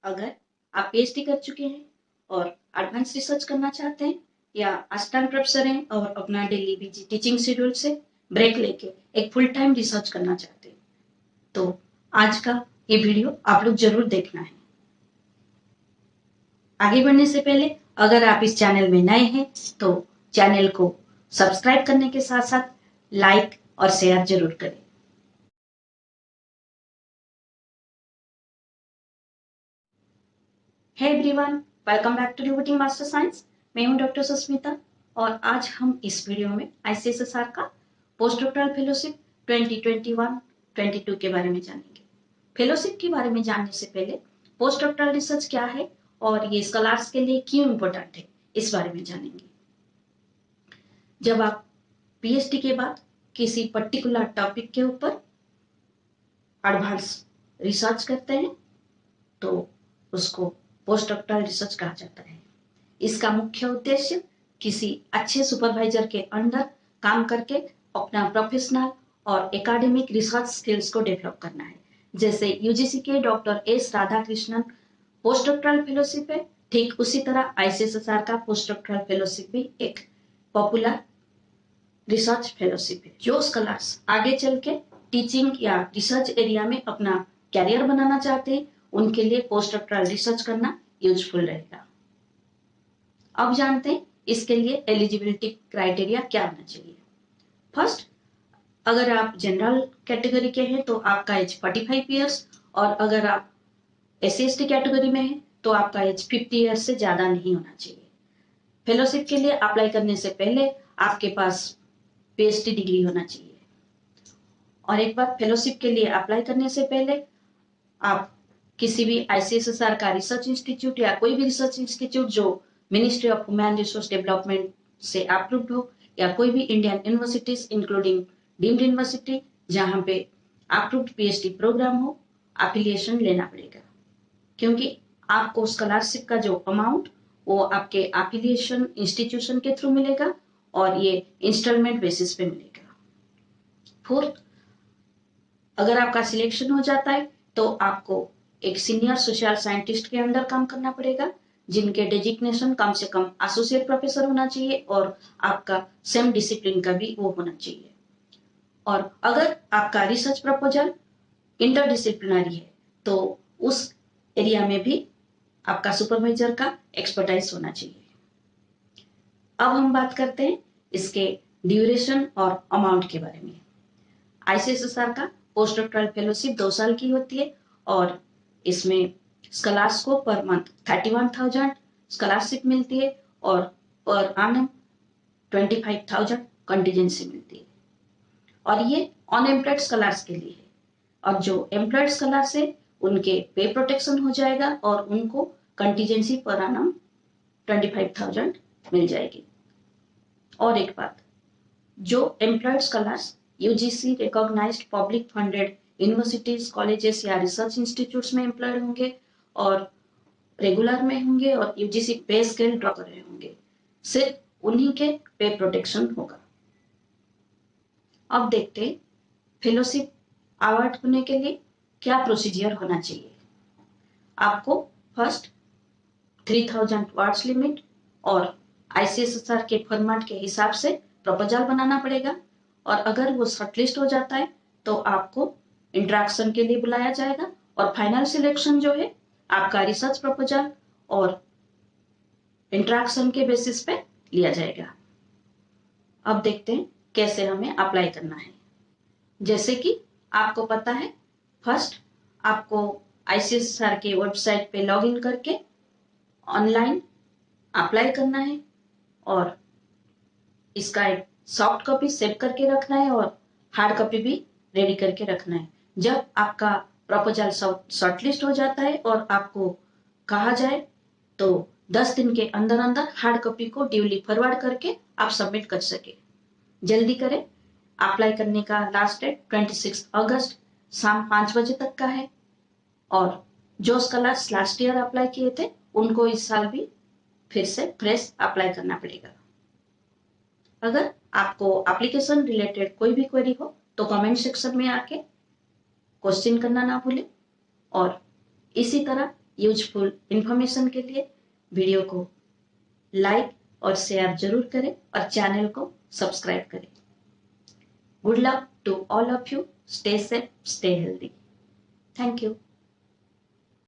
अगर आप पीएचडी कर चुके हैं और एडवांस रिसर्च करना चाहते हैं या असिस्टेंट प्रोफेसर हैं और अपना डेली बिजी टीचिंग शेड्यूल से ब्रेक लेके एक फुल टाइम रिसर्च करना चाहते हैं तो आज का ये वीडियो आप लोग जरूर देखना है। आगे बढ़ने से पहले अगर आप इस चैनल में नए हैं तो चैनल को सब्सक्राइब करने के साथ साथ लाइक और शेयर जरूर करें। Hey everyone, welcome back to devoting master science. मैं हूं डॉक्टर सुस्मिता और आज हम इस वीडियो में आईसीएसआर का पोस्ट डॉक्टरल फेलोशिप 2021-22 के बारे में जानेंगे। फेलोशिप के बारे में जानने से पहले पोस्ट डॉक्टरल रिसर्च क्या है और ये स्कॉलर्स के लिए क्यों इम्पोर्टेंट है इस बारे में जानेंगे। जब आप पीएचडी के बाद किसी पर्टिकुलर टॉपिक के ऊपर एडवांस रिसर्च करते हैं तो उसको पोस्ट डॉक्टरल रिसर्च कहा जाता है। इसका मुख्य उद्देश्य किसी अच्छे सुपरवाइजर के अंडर काम करके अपना प्रोफेशनल और एकेडमिक रिसर्च स्किल्स को डेवलप करना है। जैसे यूजीसी के doctor S Radhakrishnan post doctoral fellowship है, ठीक उसी तरह आईसीएसआर का पोस्ट डॉक्टरल फेलोशिप भी एक पॉपुलर रिसर्च फेलोशिप है। जो स्कॉलर्स आगे चल के टीचिंग या रिसर्च एरिया में अपना कैरियर बनाना चाहते हैं उनके लिए पोस्ट डॉक्टरल रिसर्च करना यूजफुल रहेगा। अब जानते हैं इसके लिए एलिजिबिलिटी क्राइटेरिया क्या होना चाहिए। फर्स्ट, अगर आप जनरल कैटेगरी के हैं तो आपका एज 45 ईयर्स और अगर आप एससी/एसटी कैटेगरी में हैं तो आपका एज 50 ईयर्स से ज्यादा नहीं होना चाहिए। फेलोशिप के लिए अप्लाई करने से पहले आपके पास पीएचडी डिग्री होना चाहिए। और एक बात, फेलोशिप के लिए अप्लाई करने से पहले आप किसी भी आईसीएसआर का रिसर्च इंस्टीट्यूट या कोई भी रिसर्च इंस्टीट्यूट जो ministry of human resource development से अप्रूव्ड हो या कोई भी Indian universities including deemed university जहां पे अप्रूव्ड पीएचडी प्रोग्राम हो, एफिलिएशन लेना पड़ेगा। क्योंकि आपको स्कॉलरशिप का जो अमाउंट वो आपके एफिलिएशन इंस्टीट्यूशन के थ्रू मिलेगा और ये इंस्टॉलमेंट बेसिस पे मिलेगा। फोर्थ, अगर आपका सिलेक्शन हो जाता है तो आपको एक सीनियर सोशल साइंटिस्ट के अंडर काम करना पड़ेगा जिनके डेजिग्नेशन कम से कम एसोसिएट प्रोफेसर होना चाहिए और आपका सेम डिसिप्लिन का भी वो होना चाहिए। और अगर आपका रिसर्च प्रपोजल इंटरडिसिप्लिनरी है तो उस एरिया में भी आपका सुपरवाइजर का एक्सपर्टाइज होना चाहिए। अब हम बात करते हैं इसके ड्यूरेशन और अमाउंट के बारे में। आईसीएसआर का पोस्ट डॉक्टरल फेलोशिप 2 साल की होती है और इसमें स्कॉलर्स को पर मंथ 31,000 स्कॉलरशिप मिलती है और पर एनम 25,000 कंटीजेंसी मिलती है। और ये अनएम्प्लॉयड स्कॉलर्स के लिए है और जो एम्प्लॉयड स्कॉलर्स है उनके पे प्रोटेक्शन हो जाएगा और उनको कंटीजेंसी पर एनम 25,000 मिल जाएगी। और एक बात, जो employed scholars UGC recognised public funded universities, colleges या रिसर्च इंस्टीट्यूट्स में एम्प्लॉयड होंगे और रेगुलर में होंगे और यूजीसी पे स्केल ड्रॉ कर रहे होंगे, सिर्फ उन्हीं के पे प्रोटेक्शन होगा। अब देखते हैं फेलोशिप अवार्ड होने के लिए क्या प्रोसीजर होना चाहिए। आपको फर्स्ट 3,000 वर्ड्स लिमिट और आईसीएसआर के फॉर्मेट के हिसाब से प्रपोजल बनाना पड़ेगा और अगर वो शॉर्टलिस्ट हो जाता है तो आपको इंटरेक्शन के लिए बुलाया जाएगा और फाइनल सिलेक्शन जो है आपका रिसर्च प्रपोजल और इंटरेक्शन के बेसिस पे लिया जाएगा। अब देखते हैं कैसे हमें अप्लाई करना है। जैसे कि आपको पता है, फर्स्ट आपको आईसीएसआर के वेबसाइट पे लॉगिन करके ऑनलाइन अप्लाई करना है और इसका एक सॉफ्ट कॉपी सेव करके रखना है और हार्ड कॉपी भी रेडी करके रखना है। जब आपका प्रपोजल शॉर्टलिस्ट हो जाता है और आपको कहा जाए तो 10 दिन के अंदर अंदर हार्ड कॉपी को ड्यूली फॉरवर्ड करके आप सबमिट कर सके। जल्दी करें, अप्लाई करने का लास्ट डेट 26 अगस्त शाम 5 बजे तक का है और जो स्कॉलर्स लास्ट ईयर अप्लाई किए थे उनको इस साल भी फिर से फ्रेश अप्लाई करना पड़ेगा। अगर आपको एप्लीकेशन रिलेटेड कोई भी क्वेरी हो तो कमेंट सेक्शन में आके क्वेश्चन करना ना भूलें और इसी तरह यूजफुल इंफॉर्मेशन के लिए वीडियो को लाइक और शेयर जरूर करें और चैनल को सब्सक्राइब करें। Good luck to all of you. Stay safe, stay healthy. Thank you.